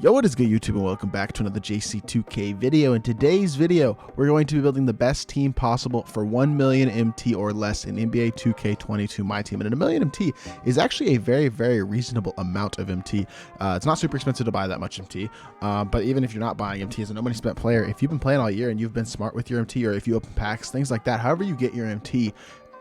Yo, what is good, YouTube, and welcome back to another JC2K video. In today's video, we're going to be building the best team possible for 1 million MT or less in NBA 2K22 MyTEAM. And a million MT is actually a very, very reasonable amount of MT. It's not super expensive to buy that much MT, but even if you're not buying MT as a no money spent player, if you've been playing all year and you've been smart with your MT, or if you open packs, things like that, however you get your MT,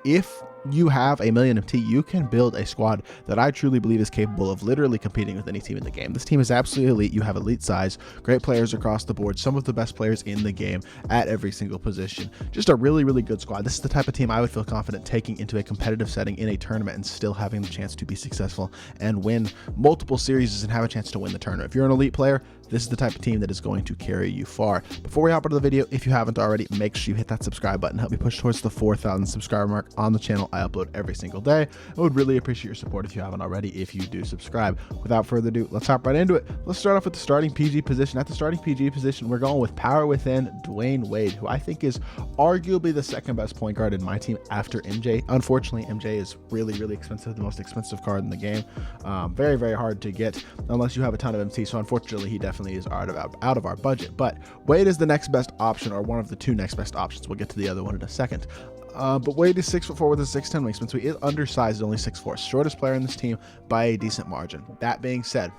if you have a million MT, you can build a squad that I truly believe is capable of literally competing with any team in the game. This team is absolutely elite. You have elite size, great players across the board, some of the best players in the game at every single position. Just a really, really good squad. This is the type of team I would feel confident taking into a competitive setting in a tournament and still having the chance to be successful and win multiple series and have a chance to win the tournament. If you're an elite player, this is the type of team that is going to carry you far. Before we hop into the video, if you haven't already, make sure you hit that subscribe button. Help me push towards the 4,000 subscriber mark on the channel. I upload every single day. I would really appreciate your support if you haven't already, if you do subscribe. Without further ado, let's hop right into it. Let's start off with the starting PG position. At the starting PG position, we're going with power within Dwayne Wade, who I think is arguably the second best point guard in my team after MJ. Unfortunately, MJ is really, really expensive, the most expensive card in the game. Very, very hard to get unless you have a ton of MT. So unfortunately, he definitely is out of our budget. But Wade is the next best option, or one of the two next best options. We'll get to the other one in a second. But Wade is 6'4" with a 6'10" wingspan, so he is undersized, only 6'4", shortest player in this team by a decent margin. That being said,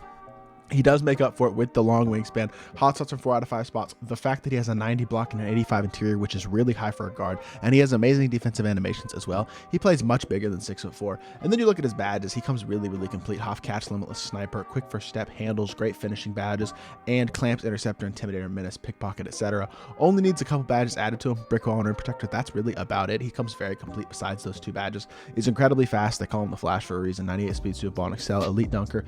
he does make up for it with the long wingspan, hot shots from 4 out of 5 spots, the fact that he has a 90 block and an 85 interior, which is really high for a guard, and he has amazing defensive animations as well. He plays much bigger than 6'4", and then you look at his badges, he comes really, really complete. Half catch, limitless sniper, quick first step, handles, great finishing badges, and clamps, interceptor, intimidator, menace, pickpocket, etc. Only needs a couple badges added to him, brick wall and rim protector. That's really about it. He comes very complete besides those 2 badges. He's incredibly fast. They call him the Flash for a reason. 98 speed, super ball, and excel, elite dunker.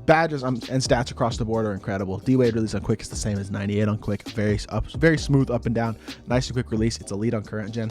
Badges and stats across the board are incredible. D-Wade release on quick is the same as 98 on quick. Very smooth up and down. Nice and quick release. It's elite on current gen.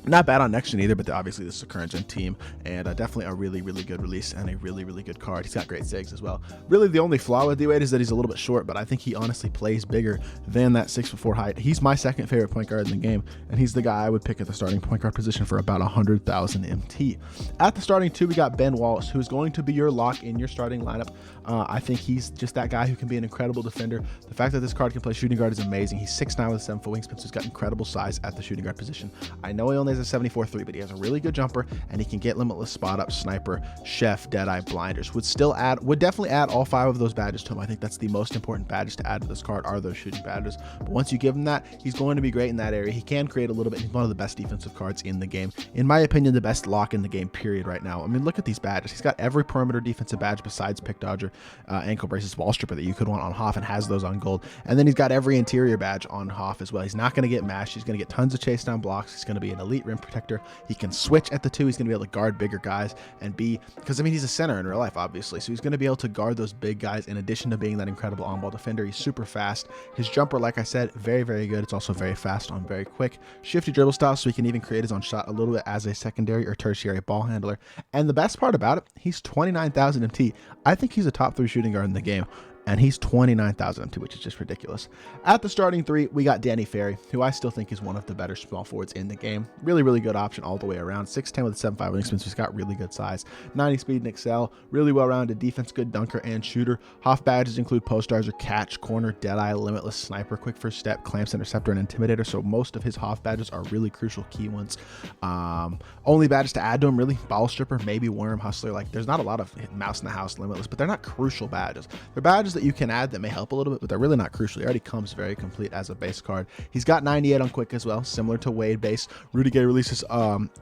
Not bad on next gen either, but obviously this is a current gen team, and definitely a really, really good release and a really, really good card. He's got great zigs as well. Really, the only flaw with D-Wade is that he's a little bit short, but I think he honestly plays bigger than that 6'4" height. He's my second favorite point guard in the game, and he's the guy I would pick at the starting point guard position for about 100,000 MT. At the starting 2, we got Ben Wallace, who's going to be your lock in your starting lineup. I think he's just that guy who can be an incredible defender. The fact that this card can play shooting guard is amazing. He's 6'9" with a 7-foot wingspan, so he's got incredible size at the shooting guard position. I know he only has a 74-3, but he has a really good jumper, and he can get limitless spot up, sniper, chef, deadeye, blinders. Would definitely add all 5 of those badges to him. I think that's the most important badges to add to this card, are those shooting badges. But once you give him that, he's going to be great in that area. He can create a little bit. He's one of the best defensive cards in the game. In my opinion, the best lock in the game, period, right now. I mean, look at these badges. He's got every perimeter defensive badge besides pick dodger, ankle braces, wall stripper that you could want on Hoff, and has those on gold. And then he's got every interior badge on Hoff as well. He's not going to get mashed. He's going to get tons of chase down blocks. He's going to be an elite rim protector. He can switch at the 2. He's going to be able to guard bigger guys and because I mean, he's a center in real life, obviously, so he's going to be able to guard those big guys in addition to being that incredible on-ball defender. He's super fast. His jumper, like I said, very, very good. It's also very fast on very quick. Shifty dribble style, so he can even create his own shot a little bit as a secondary or tertiary ball handler. And the best part about it, he's 29,000 MT. I think he's a top 3 shooting guard in the game, and he's 29,000 MT, which is just ridiculous. At the starting 3, we got Danny Ferry, who I still think is one of the better small forwards in the game. Really, really good option all the way around. 6'10" with a 7'5" wingspan, so he's got really good size. 90 speed and excel. Really well-rounded defense, good dunker and shooter. Hoff badges include post stars, catch, corner, deadeye, limitless sniper, quick first step, clamps, interceptor, and intimidator. So most of his Hoff badges are really crucial key ones. Only badges to add to him, really, ball stripper, maybe worm, hustler. Like, there's not a lot of mouse in the house, limitless, but they're not crucial badges. They're badges that you can add that may help a little bit, but they're really not crucial. He already comes very complete as a base card. He's got 98 on quick as well, similar to Wade base. Rudy Gay releases,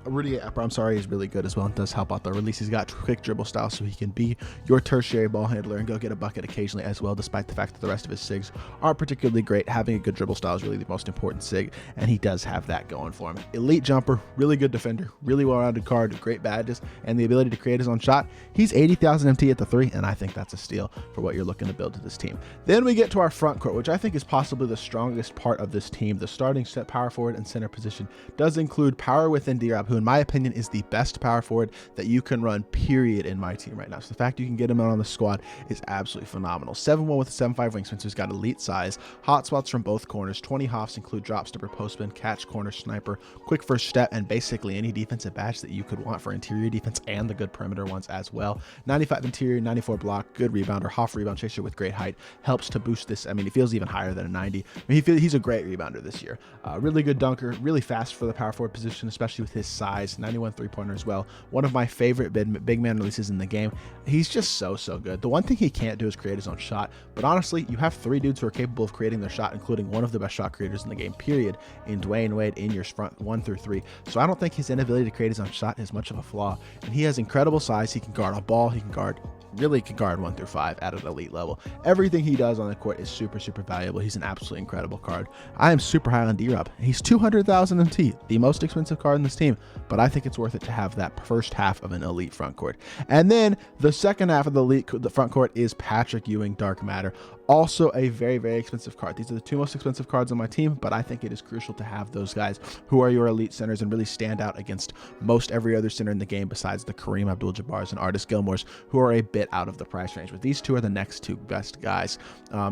Rudy, I'm sorry, is really good as well and does help out the release. He's got quick dribble style, so he can be your tertiary ball handler and go get a bucket occasionally as well, despite the fact that the rest of his SIGs aren't particularly great. Having a good dribble style is really the most important SIG, and he does have that going for him. Elite jumper, really good defender, really well-rounded card, great badges, and the ability to create his own shot. He's 80,000 MT at the 3, and I think that's a steal for what you're looking to build to this team. Then we get to our front court, which I think is possibly the strongest part of this team. The starting set power forward and center position does include power within D-Rob, who in my opinion is the best power forward that you can run, period, in my team right now. So the fact you can get him out on the squad is absolutely phenomenal. 7'1" with a 7'5" wingspan, so he's got elite size. Hot spots from both corners. 20 Hoffs include drop stepper, post spin, catch, corner, sniper, quick first step, and basically any defensive badge that you could want for interior defense and the good perimeter ones as well. 95 interior, 94 block, good rebounder, Hoff rebound chaser with with great height helps to boost this. I mean, he feels even higher than a 90. I mean, he's a great rebounder this year. Really good dunker, really fast for the power forward position, especially with his size. 91 3-pointer as well. One of my favorite big man releases in the game. He's just so good. The one thing he can't do is create his own shot, but honestly, you have 3 dudes who are capable of creating their shot, including one of the best shot creators in the game, period, in Dwayne Wade in your front 1 through 3. So I don't think his inability to create his own shot is much of a flaw, and he has incredible size. He can guard a ball, he can guard 1 through 5 at an elite level. Everything he does on the court is super valuable. He's an absolutely incredible card. I am super high on D-Rob. He's 200,000 MT, the most expensive card in this team, but I think it's worth it to have that first half of an elite front court. And then the second half of the front court is Patrick Ewing Dark Matter. Also a very expensive card. These are the 2 most expensive cards on my team, but I think it is crucial to have those guys who are your elite centers and really stand out against most every other center in the game besides the Kareem Abdul-Jabbars and Artis Gilmores, who are a bit out of the price range. But these 2 are the next 2 best guys.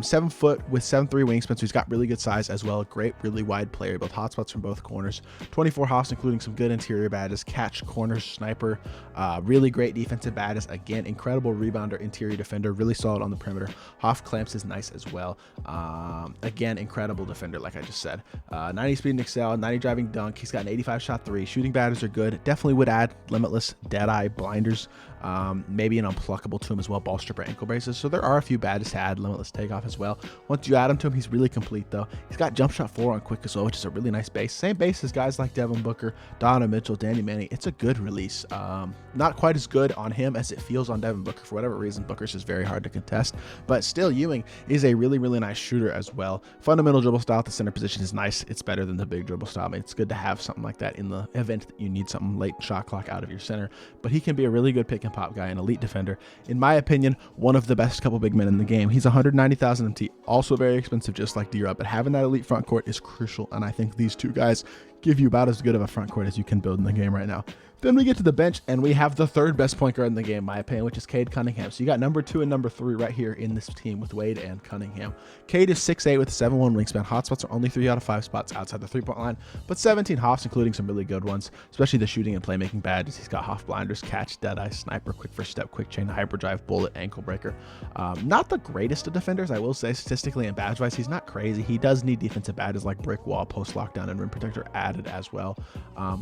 7 foot with 7'3" wingspan, so he's got really good size as well. Great, really wide player, both hotspots from both corners. 24 hops, including some good interior badges, catch, corners, sniper. Really great defensive badges. Again, incredible rebounder, interior defender, really solid on the perimeter. Hoff clamps his nice as well. Again, incredible defender, like I just said. 90 speed and excel, 90 driving dunk. He's got an 85 shot 3. Shooting batters are good. Definitely would add limitless, deadeye, blinders, maybe an unpluckable to him as well, ball stripper, ankle braces. So there are a few badges to add, limitless takeoff as well. Once you add him to him, he's really complete though. He's got jump shot 4 on quick as well, which is a really nice base. Same base as guys like Devin Booker, Donovan Mitchell, Danny Manning. It's a good release. Not quite as good on him as it feels on Devin Booker for whatever reason. Booker's just very hard to contest, but still Ewing is a really nice shooter as well. Fundamental dribble style at the center position is nice. It's better than the big dribble style. I mean, it's good to have something like that in the event that you need something late shot clock out of your center, but he can be a really good pick and pop guy, an elite defender. In my opinion, one of the best couple big men in the game. He's 190,000 MT, also very expensive, just like D-Rob, but having that elite front court is crucial, and I think these 2 guys give you about as good of a front court as you can build in the game right now. Then we get to the bench, and we have the 3rd best point guard in the game, in my opinion, which is Kade Cunningham. So you got number 2 and number 3 right here in this team with Wade and Cunningham. Kade is 6'8" with a 7'1" wingspan. Hotspots are only 3 out of 5 spots outside the 3-point line, but 17 hops, including some really good ones, especially the shooting and playmaking badges. He's got Hoff blinders, catch, deadeye, sniper, quick first step, quick chain, hyperdrive, bullet, ankle breaker. Not the greatest of defenders, I will say, statistically and badge-wise. He's not crazy. He does need defensive badges like brick wall, post lockdown, and rim protector added as well.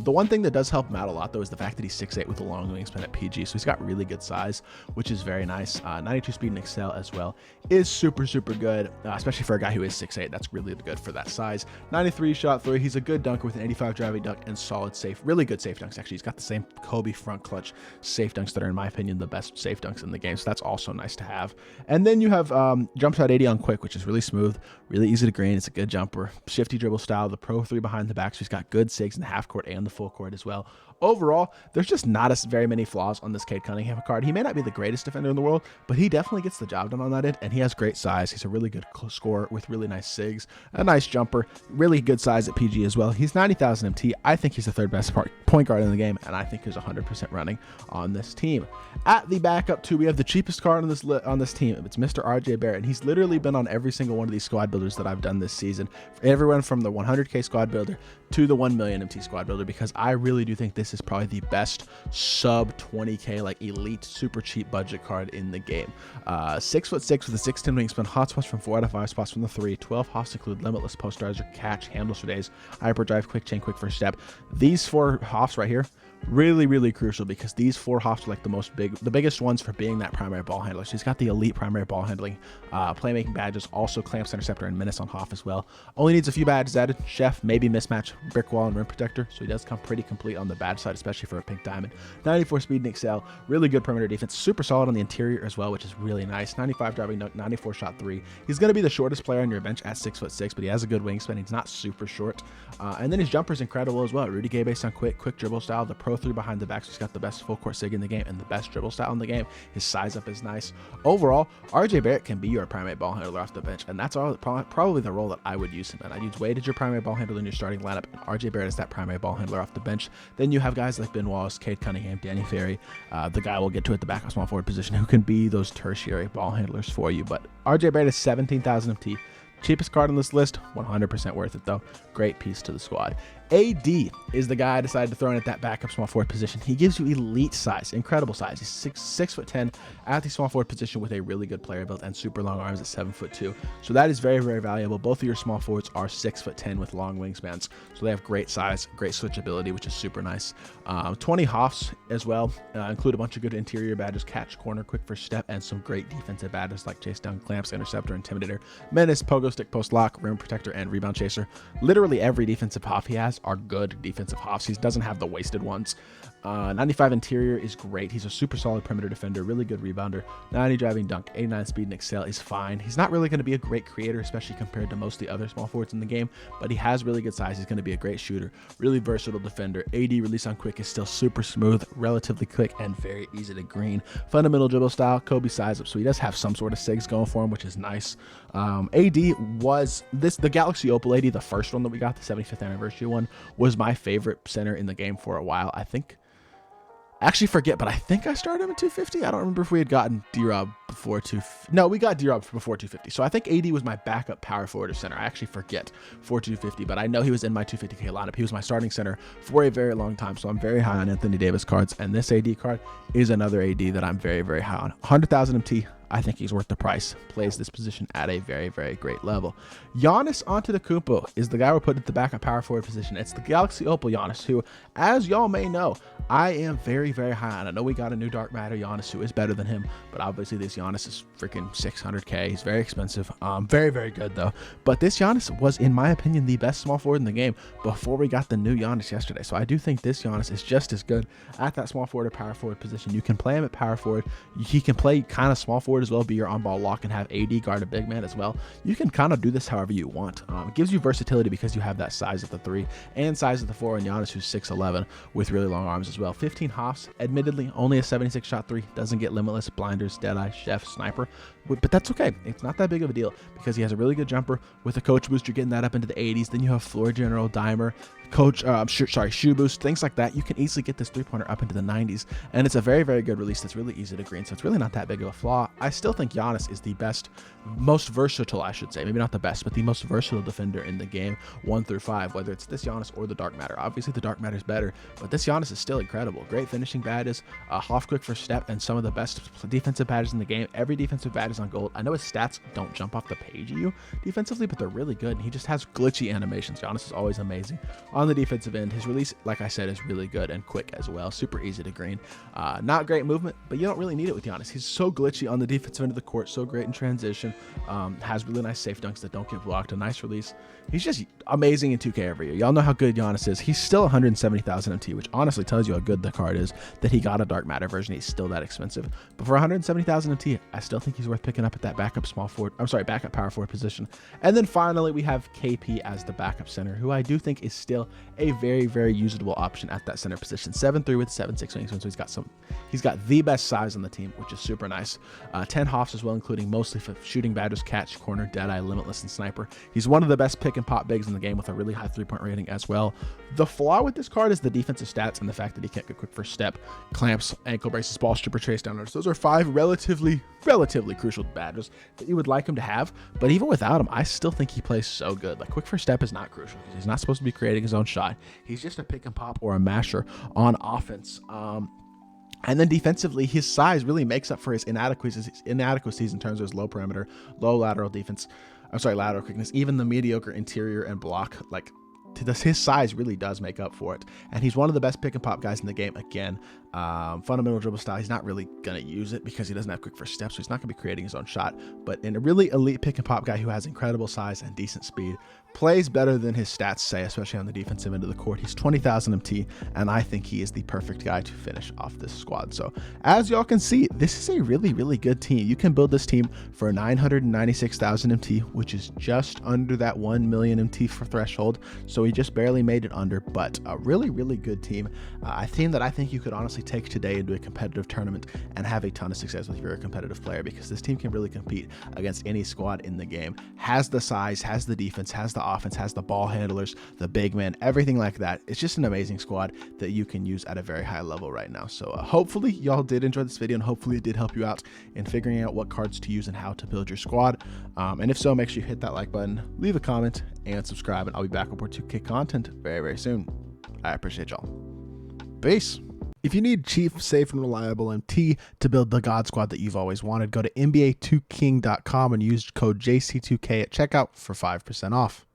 The one thing that does help him out a lot, though, is the fact that he's 6'8" with a long wingspan at PG, so he's got really good size, which is very nice. 92 speed and excel as well is super good, especially for a guy who is 6'8". That's really good for that size. 93 shot 3. He's a good dunker with an 85 driving dunk and solid safe, really good safe dunks. Actually, he's got the same Kobe front clutch safe dunks that are, in my opinion, the best safe dunks in the game, so that's also nice to have. And then you have jump shot 80 on quick, which is really smooth, really easy to green. It's a good jumper, shifty dribble style, the pro 3 behind the back, so he's got good sigs in the half court and the full court as well. Overall, there's just not very many flaws on this Kade Cunningham card. He may not be the greatest defender in the world, but he definitely gets the job done on that end, and he has great size. He's a really good scorer with really nice sigs, a nice jumper, really good size at PG as well. He's 90,000 MT. I think he's the 3rd best point guard in the game, and I think he's 100% running on this team. At the backup 2, we have the cheapest card on this team. It's Mr. RJ Barrett, and he's literally been on every single one of these squad builders that I've done this season. Everyone from the 100K squad builder to the 1 million MT squad builder, because I really do think this is probably the best sub 20K, like elite, super cheap budget card in the game. 6'6" with a 6'10" wingspan, hotspots from 4 out of 5 spots from the 3. 12 hops include limitless post riser, catch, handles for days, hyperdrive, quick chain, quick first step. These 4 hops right here, really crucial, because these 4 hops are like the biggest ones for being that primary ball handler. So he's got the elite primary ball handling, playmaking badges, also clamps, interceptor, and menace on Hoff as well. Only needs a few badges added, chef, maybe mismatch, brick wall, and rim protector. So he does come pretty complete on the badge side, especially for a pink diamond. 94 speed and excel, really good perimeter defense, super solid on the interior as well, which is really nice. 95 driving dunk, 94 shot 3. He's going to be the shortest player on your bench at 6'6", but he has a good wingspan. He's not super short. And then his jumper is incredible as well. Rudy Gay based on quick dribble style, the pro 3 behind the back, so he's got the best full court sig in the game and the best dribble style in the game. His size up is nice. Overall, RJ Barrett can be your primary ball handler off the bench, and that's probably the role that I would use him in. I'd use Wade as your primary ball handler in your starting lineup, and RJ Barrett is that primary ball handler off the bench. Then you have guys like Ben Wallace, Kade Cunningham, Danny Ferry, the guy we'll get to at the backup small forward position, who can be those tertiary ball handlers for you. But RJ Barrett is 17,000 MT. Cheapest card on this list, 100% worth it though. Great piece to the squad. AD is the guy I decided to throw in at that backup small forward position. He gives you elite size, incredible size. He's 6'10" at the small forward position with a really good player build and super long arms at 7'2". So that is very, very valuable. Both of your small forwards are 6'10" with long wingspans. So they have great size, great switchability, which is super nice. 20 Hoffs as well, include a bunch of good interior badges, catch, corner, quick first step, and some great defensive badges like chase down, clamps, interceptor, intimidator, menace, pogo stick, post lock, rim protector, and rebound chaser. Literally every defensive Hoff he has are good defensive Hoffs. He doesn't have the wasted ones. 95 interior is great. He's a super solid perimeter defender, really good rebounder. 90 driving dunk, 89 speed and excel is fine. He's not really going to be a great creator, especially compared to most of the other small forwards in the game, but he has really good size. He's going to be a great shooter, really versatile defender. AD release on quick is still super smooth, relatively quick, and very easy to green. Fundamental dribble style, Kobe size up, so he does have some sort of SIGs going for him, which is nice. AD was the Galaxy Opal AD, the first one that we got, the 75th anniversary one, was my favorite center in the game for a while. I actually forget, but I think I started him at 250. I don't remember if we had gotten D-Rob before 250. No, we got D-Rob before 250. So I think AD was my backup power forward or center. I actually forget for 250, but I know he was in my 250K lineup. He was my starting center for a very long time. So I'm very high on Anthony Davis cards. And this AD card is another AD that I'm very, very high on. 100,000 MT. I think he's worth the price. Plays this position at a very, very great level. Giannis Antetokounmpo is the guy we're putting at the backup power forward position. It's the Galaxy Opal Giannis, who, as y'all may know, I am very, very high on. I know we got a new dark matter Giannis who is better than him, but obviously this Giannis is freaking 600K. He's very expensive. Very, very good though. But this Giannis was, in my opinion, the best small forward in the game before we got the new Giannis yesterday. So I do think this Giannis is just as good at that small forward or power forward position. You can play him at power forward. He can play kind of small forward as well, be your on-ball lock, and have AD guard a big man as well. You can kind of do this however you want. It gives you versatility because you have that size at the 3 and size at the 4, and Giannis, who's 6'11", with really long arms as well. 15 Hoffs, admittedly only a 76 shot 3, doesn't get limitless, blinders, deadeye, chef, sniper, but that's okay. It's not that big of a deal because he has a really good jumper. With a coach boost, you're getting that up into the 80s. Then you have floor general, dimer, shoe boost, things like that. You can easily get this 3-pointer up into the 90s, and it's a very, very good release that's really easy to green, so it's really not that big of a flaw. I still think Giannis is the best, most versatile, I should say, maybe not the best, but the most versatile defender in the game, 1 through 5, whether it's this Giannis or the dark matter. Obviously the dark matter is better, but this Giannis is still incredible. Great finishing badges, Hoff quick first step, and some of the best defensive badges in the game. Every defensive badge is on gold. I know his stats don't jump off the page at you defensively, but they're really good, and he just has glitchy animations. Giannis is always amazing on the defensive end. His release, like I said, is really good and quick as well. Super easy to green. Not great movement, but you don't really need it with Giannis. He's so glitchy on the defensive end of the court, so great in transition. Has really nice safe dunks that don't get blocked. A nice release. He's just amazing in 2K every year. Y'all know how good Giannis is. He's still 170,000 MT, which honestly tells you how good the card is, that he got a dark matter version. He's still that expensive. But for 170,000 MT, I still think he's worth picking up at that backup backup power forward position. And then finally, we have KP as the backup center, who I do think is still a very, very usable option at that center position. 7'3" with 7'6" wingspan, so he's got the best size on the team, which is super nice. 10 Hoffs as well, including mostly for shooting badges, catch, corner, deadeye, limitless, and sniper. He's one of the best pick and pop bigs in the game with a really high 3-point rating as well. The flaw with this card is the defensive stats and the fact that he can't get quick first step, clamps, ankle braces, ball stripper, chase downers. Those are 5 relatively crucial badges that you would like him to have, but even without him, I still think he plays so good. Like, quick first step is not crucial because he's not supposed to be creating his own shot. He's just a pick and pop or a masher on offense. And then defensively, his size really makes up for his inadequacies in terms of his low perimeter, low lateral quickness, even the mediocre interior and block. Like, his size really does make up for it, and he's one of the best pick and pop guys in the game. Again, fundamental dribble style, he's not really gonna use it because he doesn't have quick first steps, so he's not gonna be creating his own shot. But in a really elite pick and pop guy who has incredible size and decent speed, plays better than his stats say, especially on the defensive end of the court. He's 20,000 MT, and I think he is the perfect guy to finish off this squad. So as y'all can see, this is a really, really good team. You can build this team for 996,000 MT, which is just under that 1 million MT for threshold. So he just barely made it under, but a really, really good team. A team that I think you could honestly take today into a competitive tournament and have a ton of success with if you're a competitive player, because this team can really compete against any squad in the game. Has the size, has the defense, has the offense, has the ball handlers, the big men, everything like that. It's just an amazing squad that you can use at a very high level right now. So hopefully y'all did enjoy this video, and hopefully it did help you out in figuring out what cards to use and how to build your squad. And if so, make sure you hit that like button, leave a comment, and subscribe, and I'll be back with more 2K content very, very soon. I appreciate y'all. Peace. If you need cheap, safe, and reliable MT to build the God Squad that you've always wanted, go to NBA2King.com and use code JC2K at checkout for 5% off.